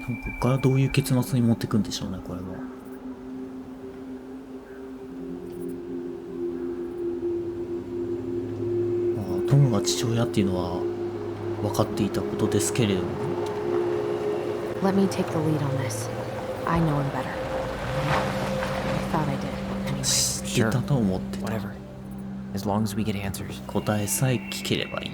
ここからどういう結末に持ってくんでしょうね、これは。トムが父親っていうのは分かっていたことですけれども。Let me take the lead on this. I know him better. I thought I did. 知ってたと思ってた。Whatever. As long as we get answers. 答えさえ聞ければいい。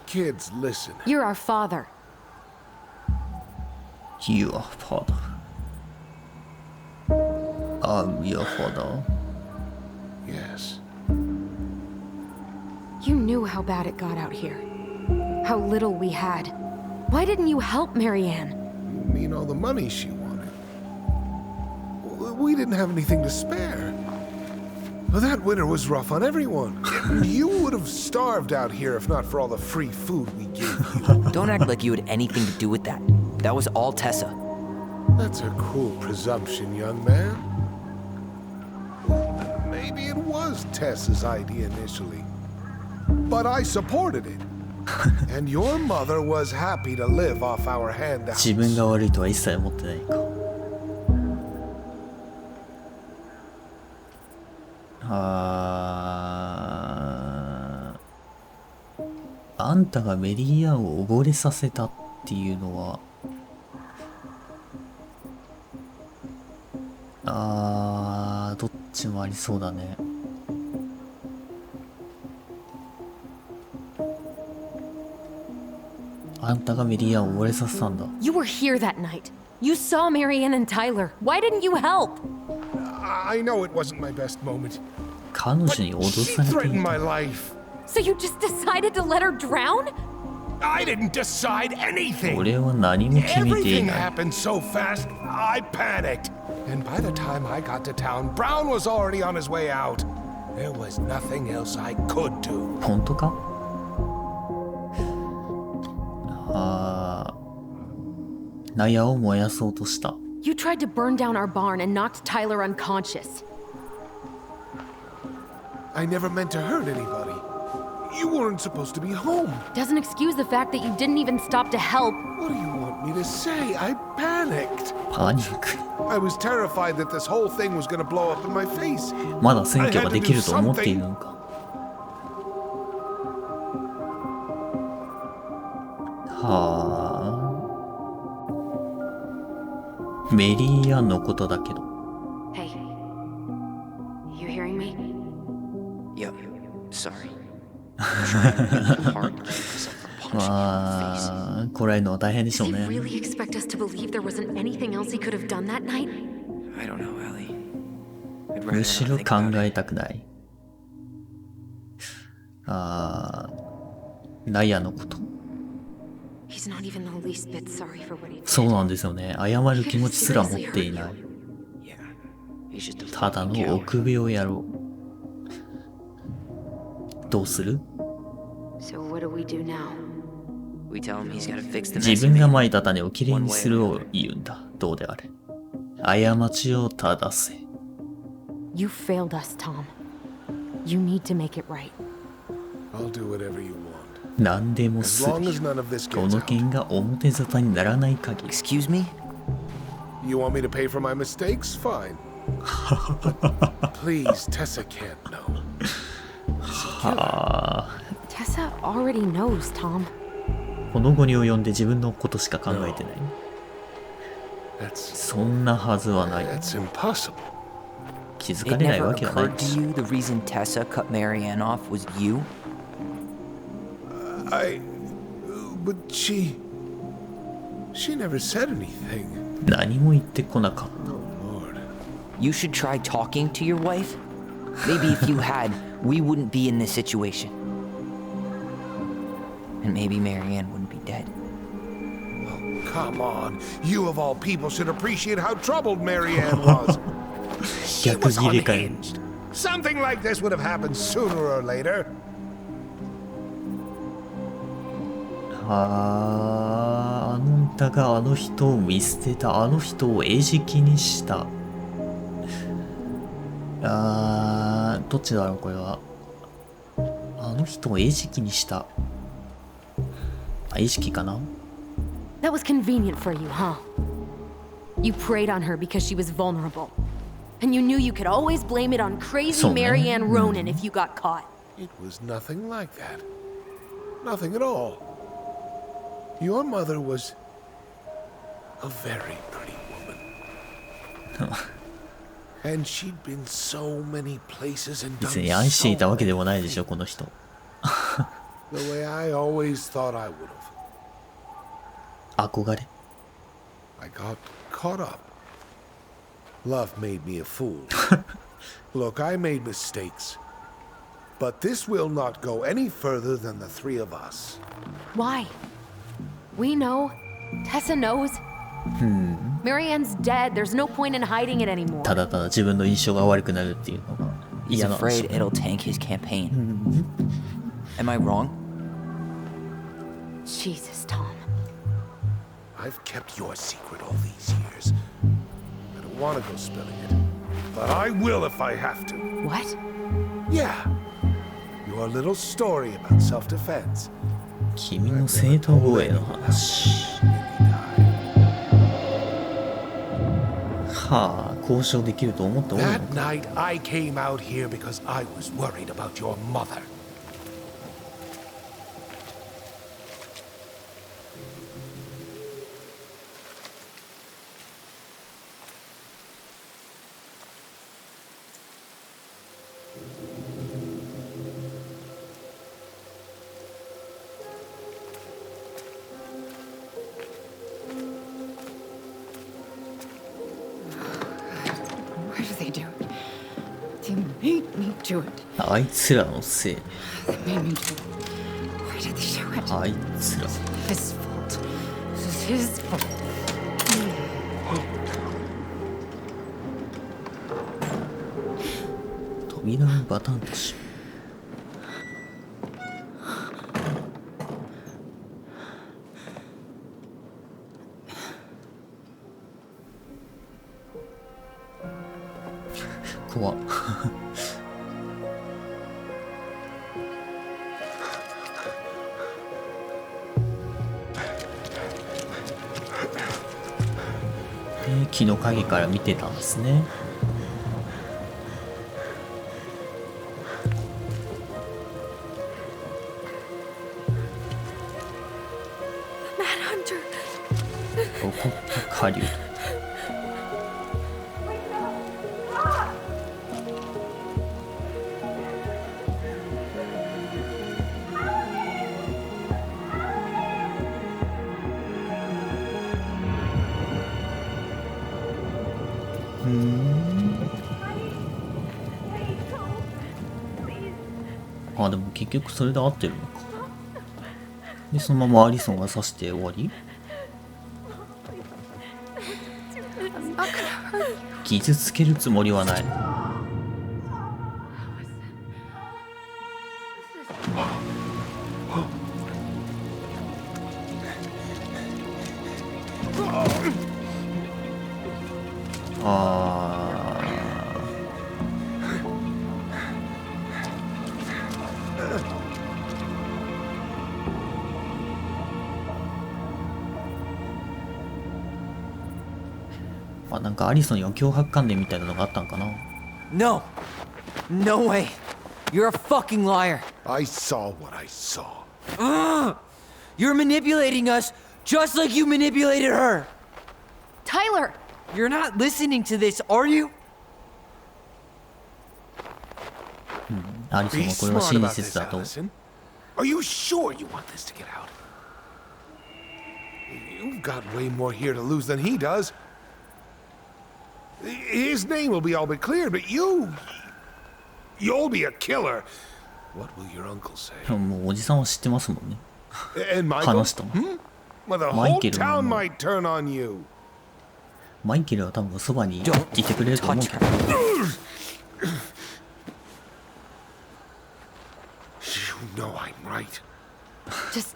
Kids, listen. You're our father. Your father. I'm your father. Yes. You knew how bad it got out here. How little we had. Why didn't you help Marianne? You mean all the money she wanted? We didn't have anything to spare. Well, that winter was rough on everyone. You would have starved out here if not for all the free food we gave you. Don't act like you had anything to do with that. That was all Tessa. That's a cruel presumption, young man. Maybe it was Tessa's idea initially. But I supported it. And your mother was happy to live off our handouts. 自分が悪いとは一切思ってないか。あんたがメリーアンを溺れさせたっていうのはどっちもありそうだね。あんたがメリーアンを溺れさせたんだ。 You were here that night. You saw Marianne and Tyler. Why didn't you help? I know it wasn't my best moment. 彼女に脅 She されて threatened いた。 my life. So you just decided to let her drown? I didn't decide anything. 俺は何も決めてい Everything ない。 happened so fast, I panicked. And by the time I got to town, Brown was already on his way out. There was nothing else I could do. 本当か？納屋を燃やそうとした。 You tried to burn down our barn and knocked Tyler unconscious. I never meant to hurt anybody. You weren't supposed to be home. Doesn't excuse the fact that you didn't even stop to help. What do you want me to say? I panicked. パニック。 I was terrified that this whole thing was going to blow up in my face. まだ選挙ができると思っているのか。メリーアンのことだけど。 Hey, you hearing me? Yep. Sorry. Hard to keep myself from punching you in the face. こらえるのは大変でしょう Did ね。 he really expect us to believe there wasn't anything else he could have done that night? I don't know, Ellie. I'd む rather し not ろ think 考 about え it. たくない。ナヤのこと。 He's not even the least bit sorry for what he did. そうなんですよね。謝る気持ちすら持っていない。 Yeah. He's just a ただ fucking の coward. 臆病野郎。どうする？ So what do we do now? We tell him he's gotta fix the 自 mess he 分が made. まいた種をきれいにするを言うんだ。どうであれ。過ちを正せ。 You failed us, Tom. You need to make it right. I'll do whatever you want. 何でもす As る long as よ。 none of this こ gets の out. 件が表沙汰にならない限り。 Excuse me? You want me to pay for my mistakes? Fine. Please, Tessa can't know. Tessa already knows, Tom. この後に及んで自分のことしか考えてない。 That's そんなはずはない。 that's impossible. 気づか It れない never わけはない occurred to you the reason Tessa cut Marianne off was you? But she never said anything. 何も言ってこなかっ Oh, Lord. You should try talking to your wife. Maybe if you had, we wouldn't be in this situation. And maybe Marianne wouldn't be dead. Oh, Come on. You of all people should appreciate how troubled Marianne was. She 逆 was 切れかよ。 unhinged. Something like this would have happened sooner or later. あんたがあの人を見捨てた、あの人を餌食にした。どっちだろうこれは。あの人を餌食にした。餌食かな。 That was convenient for you, huh? You preyed on her because she was vulnerable. And you knew you could always blame it on crazy So, Marianne Ronan if you got caught. It was nothing like that. Nothing at all. Your mother was a very pretty woman. And she'd been so many places and 別 done に愛してい so たわけでも many ないでしょ things. この人。 The way I always thought I would have. 憧れ。 I got caught up. Love made me a fool. Look, I made mistakes. But this will not go any further than the three of us. Why? We know. Tessa knows. Marianne's dead. There's no point in hiding it anymore. ただただ自分の印象が悪くなるっていうのが He's 嫌なんでし afraid ょ。 it'll tank his campaign. Am I wrong? Jesus, Tom. I've kept your secret all these years. I don't want to go spilling it. But I will if I have to. What? Yeah. Your little story about self-defense. 君の正当防衛の話。はあ、交渉できると思っておるの That か。 night, I came out here because I was worried about your mother. Why do they do it? They made me do it. あいつらのせい。 They made me do it. Why did they do it? あいつら。 His fault. This is his fault. 扉のバタンとし。怖っ。木の陰から見てたんですね。怒った狩人。あ、でも結局それで合ってるのか。で、そのままアリソンが刺して終わり？傷つけるつもりはない。なんかアリソンには脅迫観念みたいなのがあったんかな。 No! No way! You're a fucking liar! I saw what I saw. You're manipulating us just like you manipulated her! Tyler! You're not listening to this, are you? アリソン Be はこれは smart 真 about 実 this, だと。 Allison. Are you sure you want this to get out? You've got way more here to lose than he does. His name will be all but clear, but you'll be a killer. What will your uncle say? もうおじさんは知ってますもんね。 And Michael? 話したもん。Well, the マイ whole ケル town も might turn on you. マイケルは多分そばにいてくれると思う Touch けど her. You know I'm right. Just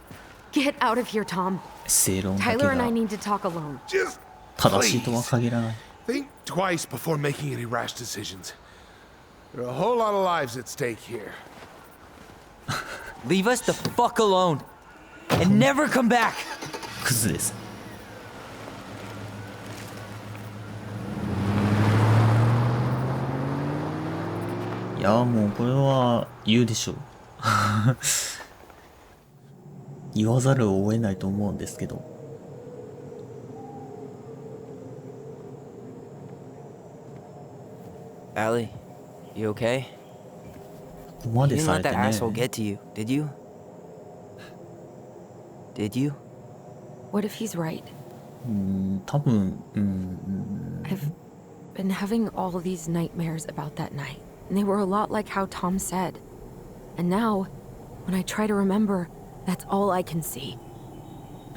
get out of here, Tom. 正論だけ Tyler and I が need to talk alone. Just 正しいとは please 限らない think twice before making any rash decisions. There are a whole lot of lives at stake here. Leave us the fuck alone. And never come back. クズですいやもうこれは言うでしょう言わざるを得ないと思うんですけど Allie, you okay? ここま You で didn't さ let れて that ね asshole get to you, did you? Did you? What if he's right? 多分 I've been having all these nightmares about that night, and they were a lot like how Tom said. And now, when I try to remember, that's all I can see.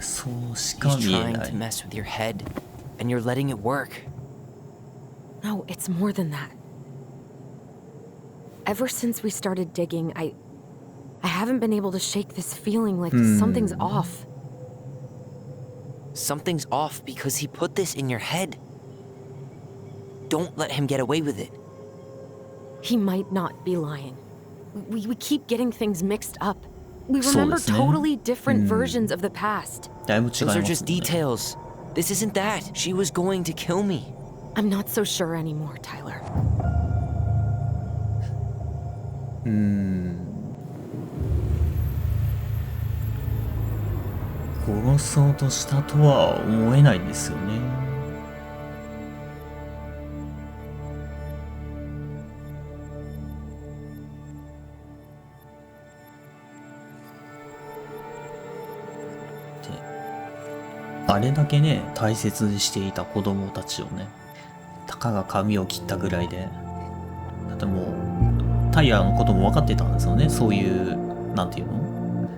そうしか He's 見え trying な to い mess with your head, and you're letting it work. No, it's more than that. Ever since we started digging, I haven't been able to shake this feeling like something's off. Something's off because he put this in your head. Don't let him get away with it. He might not be lying. We keep getting things mixed up. We So remember ですね。 totally different versions of the past. だいぶ違い Those ま are す just ね details. This isn't that. She was going to kill me. I'm not so sure anymore, Tyler. 殺そうとしたとは思えないんですよねであれだけね大切にしていた子供たちをねたかが髪を切ったぐらいでだってもうタイヤのことも分かってたんですよねそういうなんていうの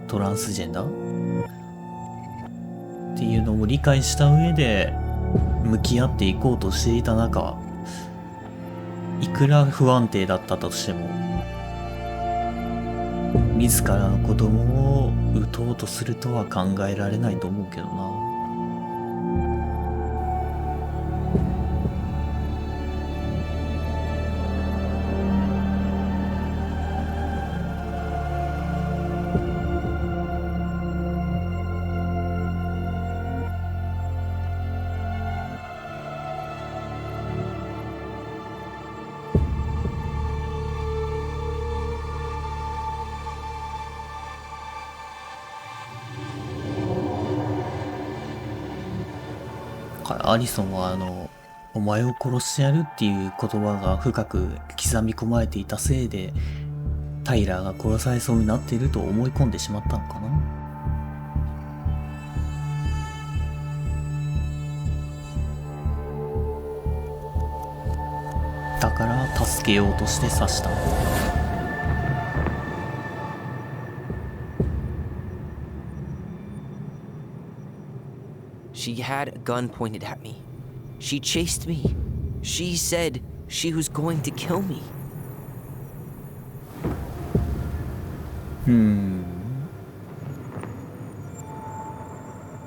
トランスジェンダーっていうのを理解した上で向き合っていこうとしていた中いくら不安定だったとしても自らの子供を撃とうとするとは考えられないと思うけどなアリソンはお前を殺してやるっていう言葉が深く刻み込まれていたせいでタイラーが殺されそうになっていると思い込んでしまったのかなだから助けようとして刺した She had a gun pointed at me. She chased me. She said she was going to kill me.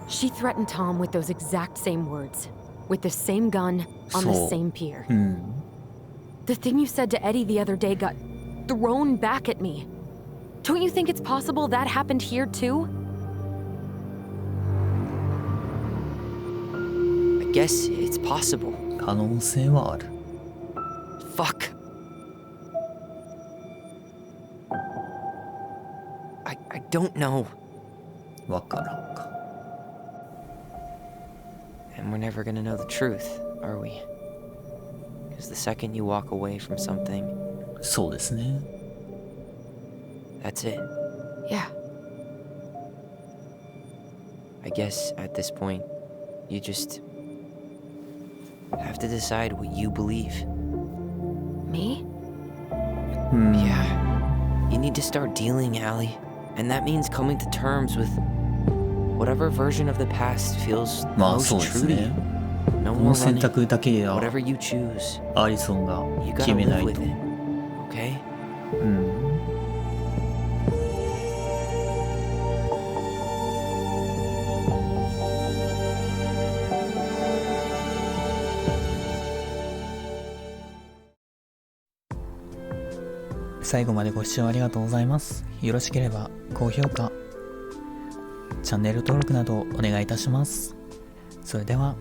She threatened Tom with those exact same words, with the same gun on the So- same pier. The thing you said to Eddie the other day got thrown back at me. Don't you think it's possible that happened here too? I guess it's possible. 可能性はある Fuck. I don't know. わからんか And we're never gonna know the truth, are we? Because the second you walk away from something, そうですね that's it. Yeah. I guess at this point, you just have to decide what you believe. Me? Yeah. You need to start dealing, Allie. And that means coming to terms with Whatever version of the past feels まあ most そうです true to you. ね。 No こ more の選 running. 択だけは Whatever you choose, アリソンが you 決 gotta めな live い with と。 it. Okay? うん。最後までご視聴ありがとうございます。よろしければ高評価、チャンネル登録などお願いいたします。それでは。